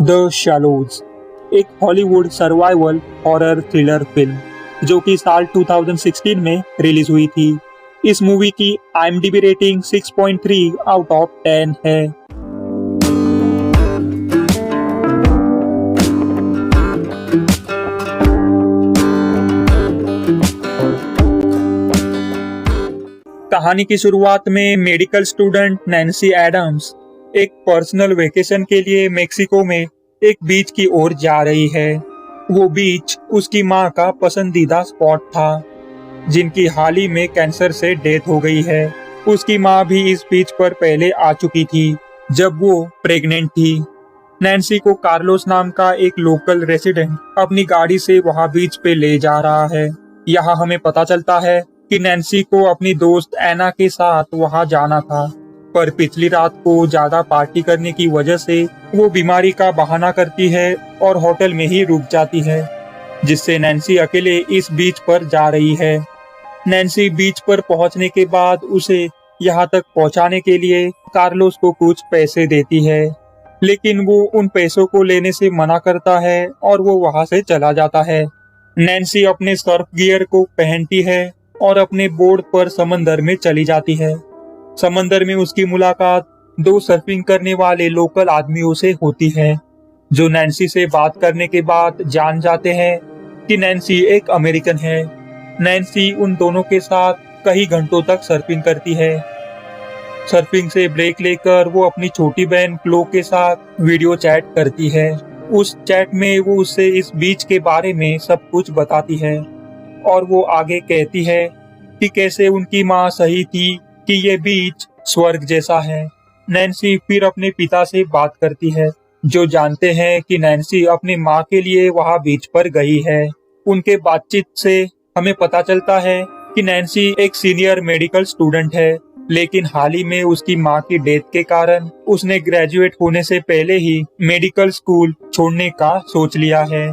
The shallows, एक Hollywood survival horror thriller film जो कि साल 2016 में रिलीज हुई थी। इस मूवी की IMDb रेटिंग 6.3 आउट ऑफ 10 है। कहानी की शुरुआत में मेडिकल स्टूडेंट नैन्सी एडम्स एक पर्सनल वेकेशन के लिए मेक्सिको में एक बीच की ओर जा रही है। वो बीच उसकी माँ का पसंदीदा स्पॉट था, जिनकी हाल ही में कैंसर से डेथ हो गई है। उसकी माँ भी इस बीच पर पहले आ चुकी थी जब वो प्रेग्नेंट थी। नैन्सी को कार्लोस नाम का एक लोकल रेसिडेंट अपनी गाड़ी से वहां बीच पे ले जा रहा है। यहाँ हमें पता चलता है कि नैन्सी को अपनी दोस्त एना के साथ वहां जाना था, पर पिछली रात को ज्यादा पार्टी करने की वजह से वो बीमारी का बहाना करती है और होटल में ही रुक जाती है, जिससे नैन्सी अकेले इस बीच पर जा रही है। नैन्सी बीच पर पहुंचने के बाद उसे यहाँ तक पहुंचाने के लिए कार्लोस को कुछ पैसे देती है, लेकिन वो उन पैसों को लेने से मना करता है और वो वहां से चला जाता है। नैन्सी अपने सर्फ गियर को पहनती है और अपने बोर्ड पर समंदर में चली जाती है। समंदर में उसकी मुलाकात दो सर्फिंग करने वाले लोकल आदमियों से होती है, जो नैन्सी से बात करने के बाद जान जाते हैं कि नैन्सी एक अमेरिकन है। नैन्सी उन दोनों के साथ कई घंटों तक सर्फिंग करती है। सर्फिंग से ब्रेक लेकर वो अपनी छोटी बहन क्लो के साथ वीडियो चैट करती है। उस चैट में वो उससे इस बीच के बारे में सब कुछ बताती है और वो आगे कहती है कि कैसे उनकी माँ सही थी कि ये बीच स्वर्ग जैसा है। नैन्सी फिर अपने पिता से बात करती है, जो जानते हैं कि नैन्सी अपनी माँ के लिए वहाँ बीच पर गई है। उनके बातचीत से हमें पता चलता है कि नैन्सी एक सीनियर मेडिकल स्टूडेंट है, लेकिन हाल ही में उसकी माँ की डेथ के कारण उसने ग्रेजुएट होने से पहले ही मेडिकल स्कूल छोड़ने का सोच लिया है।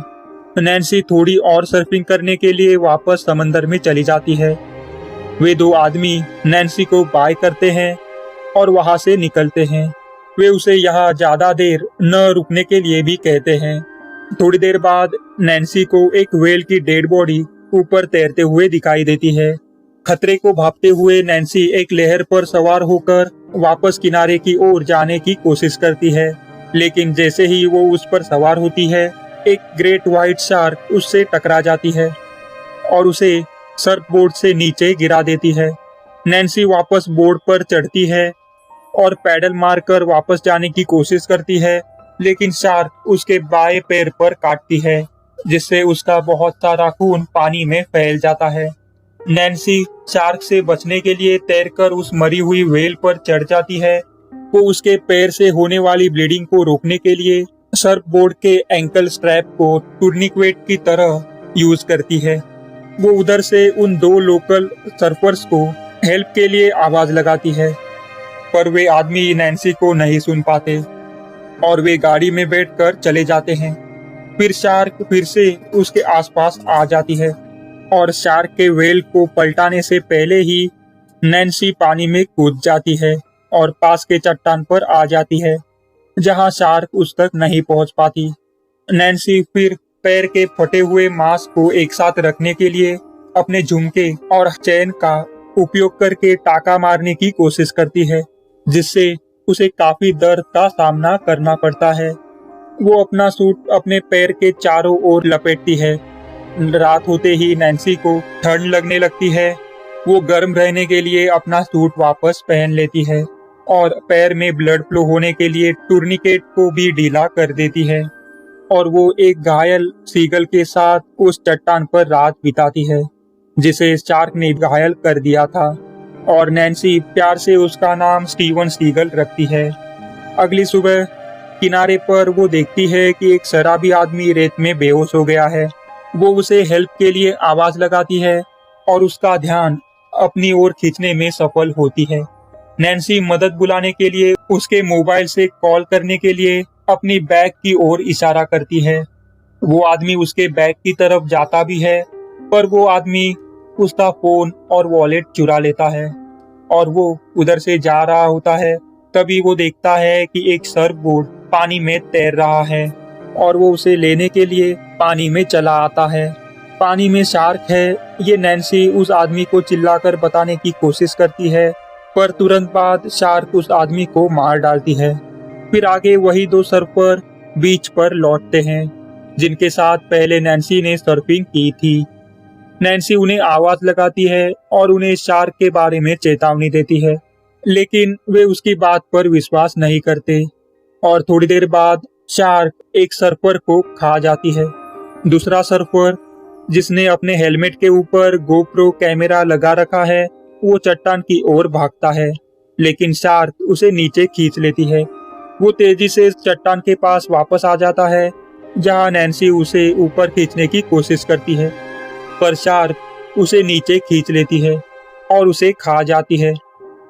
नैन्सी थोड़ी और सर्फिंग करने के लिए वापस समंदर में चली जाती है। वे दो आदमी नैन्सी को बाय करते हैं और वहां से निकलते हैं। वे उसे यहाँ ज्यादा देर न रुकने के लिए भी कहते हैं। थोड़ी देर बाद नैन्सी को एक व्हेल की डेड बॉडी ऊपर तैरते हुए दिखाई देती है। खतरे को भांपते हुए नैन्सी एक लहर पर सवार होकर वापस किनारे की ओर जाने की कोशिश करती है, लेकिन जैसे ही वो उस पर सवार होती है, एक ग्रेट व्हाइट शार्क उससे टकरा जाती है और उसे सर्फ बोर्ड से नीचे गिरा देती है। नैन्सी वापस बोर्ड पर चढ़ती है और पैडल मारकर वापस जाने की कोशिश करती है, लेकिन शार्क उसके बाएं पैर पर काटती है, जिससे उसका बहुत सारा खून पानी में फैल जाता है। नैन्सी शार्क से बचने के लिए तैरकर उस मरी हुई व्हेल पर चढ़ जाती है। वो उसके पैर से होने वाली ब्लीडिंग को रोकने के लिए सर्फ बोर्ड के एंकल स्ट्रैप को टूर्निक्वेट की तरह यूज करती है। वो उधर से उन दो लोकल सर्फर्स को हेल्प के लिए आवाज लगाती है, पर वे आदमी नैन्सी को नहीं सुन पाते और वे गाड़ी में बैठकर चले जाते हैं। फिर शार्क फिर से उसके आसपास आ जाती है और शार्क के व्हेल को पलटाने से पहले ही नैन्सी पानी में कूद जाती है और पास के चट्टान पर आ जाती है, जहां शार्क उस तक नहीं पहुंच पाती। नैन्सी फिर पैर के फटे हुए मांस को एक साथ रखने के लिए अपने झुमके और चैन का उपयोग करके टाका मारने की कोशिश करती है, जिससे उसे काफी दर्द का सामना करना पड़ता है। वो अपना सूट अपने पैर के चारों ओर लपेटती है। रात होते ही नैन्सी को ठंड लगने लगती है। वो गर्म रहने के लिए अपना सूट वापस पहन लेती है और पैर में ब्लड फ्लो होने के लिए टूर्निकेट को भी ढीला कर देती है और वो एक घायल सीगल के साथ उस चट्टान पर रात बिताती है, जिसे शार्क ने घायल कर दिया था, और नैन्सी प्यार से उसका नाम स्टीवन सीगल रखती है। अगली सुबह किनारे पर वो देखती है कि एक शराबी आदमी रेत में बेहोश हो गया है। वो उसे हेल्प के लिए आवाज लगाती है और उसका ध्यान अपनी ओर खींचने में सफल होती है। नैन्सी मदद बुलाने के लिए उसके मोबाइल से कॉल करने के लिए अपनी बैग की ओर इशारा करती है। वो आदमी उसके बैग की तरफ जाता भी है, पर वो आदमी उसका फोन और वॉलेट चुरा लेता है और वो उधर से जा रहा होता है। तभी वो देखता है कि एक सर्फ बोर्ड पानी में तैर रहा है और वो उसे लेने के लिए पानी में चला आता है। पानी में शार्क है, ये नैन्सी उस आदमी को चिल्लाकर बताने की कोशिश करती है, पर तुरंत बाद शार्क उस आदमी को मार डालती है। फिर आगे वही दो सर्फर बीच पर लौटते हैं जिनके साथ पहले नैन्सी ने सर्फिंग की थी। नैन्सी उन्हें आवाज लगाती है और उन्हें शार्क के बारे में चेतावनी देती है, लेकिन वे उसकी बात पर विश्वास नहीं करते और थोड़ी देर बाद शार्क एक सर्फर को खा जाती है। दूसरा सर्फर, जिसने अपने हेलमेट के ऊपर गोप्रो कैमरा लगा रखा है, वो चट्टान की ओर भागता है, लेकिन शार्क उसे नीचे खींच लेती है। वो तेजी से चट्टान के पास वापस आ जाता है जहां नैन्सी उसे ऊपर खींचने की कोशिश करती है, पर शार्क उसे नीचे खींच लेती है और उसे खा जाती है।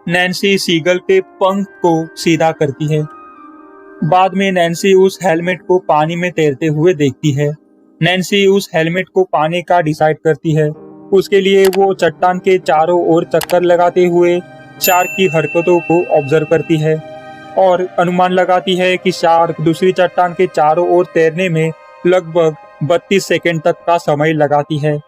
नैन्सी सीगल के पंख को सीधा करती है। बाद में नैन्सी उस हेलमेट को पानी में तैरते हुए देखती है। नैन्सी उस हेलमेट को पाने का डिसाइड करती है। उसके लिए वो चट्टान के चारों ओर चक्कर लगाते हुए शार्क की हरकतों को ऑब्जर्व करती है और अनुमान लगाती है कि शार्क दूसरी चट्टान के चारों ओर तैरने में लगभग 32 सेकंड तक का समय लगाती है,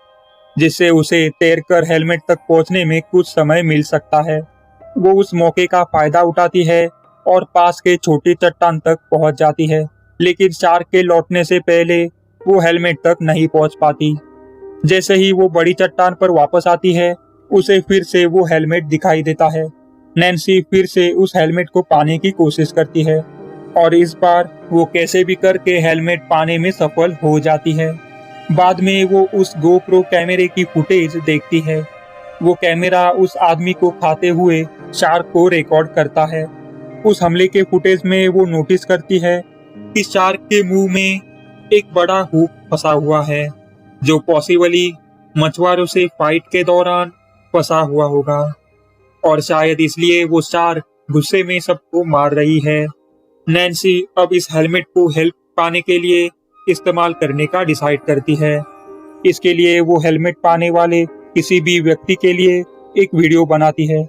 जिससे उसे तैरकर हेलमेट तक पहुंचने में कुछ समय मिल सकता है। वो उस मौके का फायदा उठाती है और पास के छोटी चट्टान तक पहुंच जाती है, लेकिन शार्क के लौटने से पहले वो हेलमेट तक नहीं पहुंच पाती। जैसे ही वो बड़ी चट्टान पर वापस आती है, उसे फिर से वो हेलमेट दिखाई देता है। नैन्सी फिर से उस हेलमेट को पाने की कोशिश करती है और इस बार वो कैसे भी करके हेलमेट पाने में सफल हो जाती है। बाद में वो उस गोप्रो कैमरे की फुटेज देखती है। वो कैमरा उस आदमी को खाते हुए शार्क को रिकॉर्ड करता है। उस हमले के फुटेज में वो नोटिस करती है कि शार्क के मुंह में एक बड़ा हुक फंसा हुआ है, जो पॉसिबली मछुआरों से फाइट के दौरान फंसा हुआ होगा और शायद इसलिए वो शार्क गुस्से में सबको मार रही है। नैन्सी अब इस हेलमेट को हेल्प पाने के लिए इस्तेमाल करने का डिसाइड करती है। इसके लिए वो हेलमेट पाने वाले किसी भी व्यक्ति के लिए एक वीडियो बनाती है।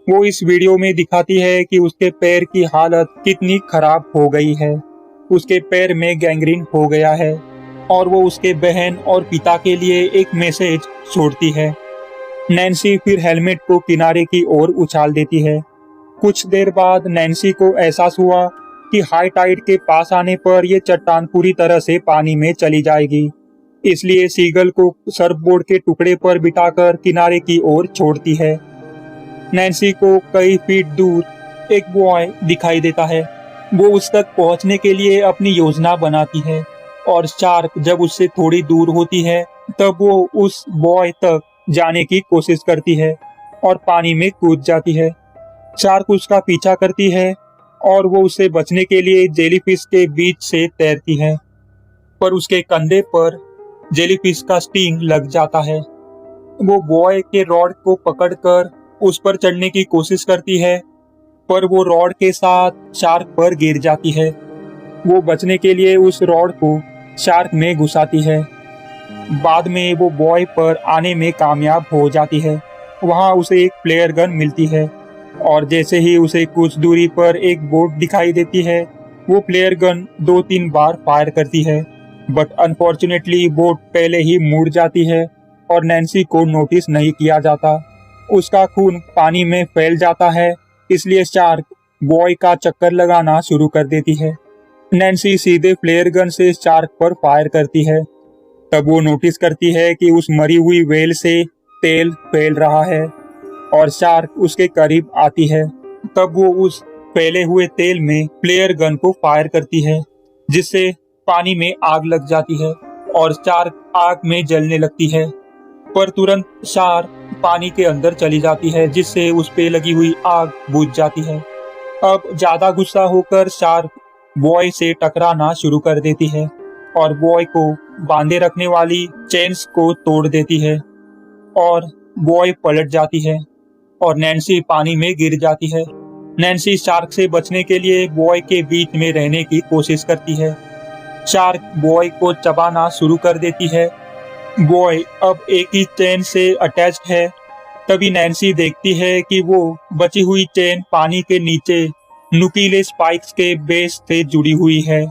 वो इस वीडियो में दिखाती है कि उसके पैर की हालत कितनी खराब हो गई है। उसके पैर में गैंग्रीन हो गया है और वो उसके बहन और पिता के लिए एक मैसेज छोड़ती है। नैन्सी फिर हेलमेट को किनारे की ओर उछाल देती है। कुछ देर बाद नैन्सी को एहसास हुआ कि हाई टाइड के पास आने पर यह चट्टान पूरी तरह से पानी में चली जाएगी, इसलिए सीगल को सर्फबोर्ड के टुकड़े पर बिठाकर किनारे की ओर छोड़ती है। नैन्सी को कई फीट दूर एक बॉय दिखाई देता है। वो उस तक पहुंचने के लिए अपनी योजना बनाती है और शार्क जब उससे थोड़ी दूर होती है तब वो उस बॉय तक जाने की कोशिश करती है और पानी में कूद जाती है। शार्क उसका पीछा करती है और वो उसे बचने के लिए जेलीफिश के बीच से तैरती है, पर उसके कंधे पर जेलीफिश का स्टिंग लग जाता है। वो बॉय के रॉड को पकड़कर उस पर चढ़ने की कोशिश करती है, पर वो रॉड के साथ शार्क पर गिर जाती है। वो बचने के लिए उस रॉड को शार्क में घुसाती है। बाद में वो बॉय पर आने में कामयाब हो जाती है। वहां उसे एक फ्लेयर गन मिलती है और जैसे ही उसे कुछ दूरी पर एक बोट दिखाई देती है, वो फ्लेयर गन 2-3 बार फायर करती है, बट अनफॉर्चुनेटली बोट पहले ही मुड़ जाती है और नैन्सी को नोटिस नहीं किया जाता। उसका खून पानी में फैल जाता है, इसलिए शार्क बॉय का चक्कर लगाना शुरू कर देती है। नैन्सी सीधे फ्लेयर गन से शार्क पर फायर करती है। तब वो नोटिस करती है कि उस मरी हुई व्हेल से तेल फैल रहा है और शार्क उसके करीब आती है। तब वो उस फैले हुए तेल में फ्लेयर गन को फायर करती है, जिससे पानी में आग लग जाती है और शार्क आग में जलने लगती है, पर तुरंत शार्क पानी के अंदर चली जाती है, जिससे उस पे लगी हुई आग बुझ जाती है। अब ज्यादा गुस्सा होकर शार्क बॉय से टकराना शुरू कर देती है और बॉय को बांधे रखने वाली चेन्स को तोड़ देती है और बॉय पलट जाती है और नैन्सी पानी में गिर जाती है। नैन्सी शार्क से बचने के लिए बॉय के बीच में रहने की कोशिश करती है। शार्क बॉय को चबाना शुरू कर देती है। बॉय अब एक ही चेन से अटैच्ड है। तभी नैन्सी देखती है कि वो बची हुई चेन पानी के नीचे नुकीले स्पाइक्स के बेस से जुड़ी हुई है।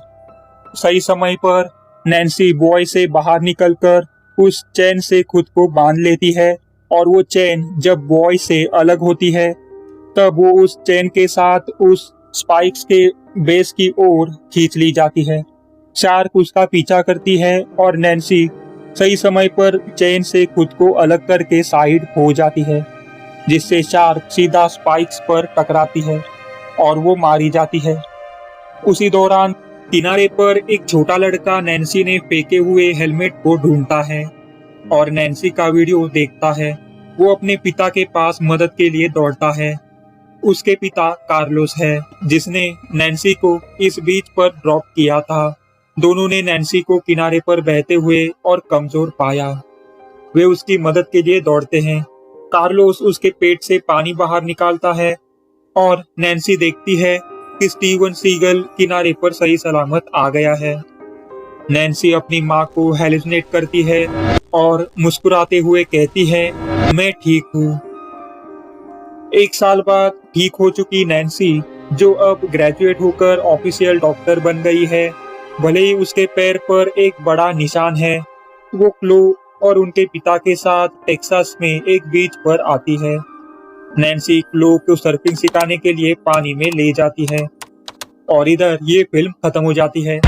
सही समय पर नैन्सी बॉय से बाहर निकलकर उस चेन से खुद को बांध लेती है और वो चेन जब बॉय से अलग होती है तब वो उस चेन के साथ उस स्पाइक्स के बेस की ओर खींच ली जाती है। शार्क उसका पीछा करती है और नैन्सी सही समय पर चेन से खुद को अलग करके साइड हो जाती है, जिससे शार्क सीधा स्पाइक्स पर टकराती है और वो मारी जाती है। उसी दौरान किनारे पर एक छोटा लड़का नैन्सी ने फेंके हुए हेलमेट को ढूंढता है और नैन्सी का वीडियो देखता है। वो अपने पिता के पास मदद के लिए दौड़ता है। उसके पिता कार्लोस है, जिसने नैन्सी को इस बीच पर ड्रॉप किया था। दोनों ने नैन्सी को किनारे पर बहते हुए और कमजोर पाया। वे उसकी मदद के लिए दौड़ते हैं। कार्लोस उसके पेट से पानी बाहर निकालता है और नैन्सी देखती है कि स्टीवन सीगल किनारे पर सही सलामत आ गया है। नैन्सी अपनी माँ को हेलुसिनेट करती है और मुस्कुराते हुए कहती है, मैं ठीक हूँ। एक साल बाद ठीक हो चुकी नैन्सी, जो अब ग्रेजुएट होकर ऑफिशियल डॉक्टर बन गई है, भले ही उसके पैर पर एक बड़ा निशान है, वो क्लो और उनके पिता के साथ टेक्सास में एक बीच पर आती है। नैन्सी क्लो को सर्फिंग सिखाने के लिए पानी में ले जाती है और इधर ये फिल्म खत्म हो जाती है।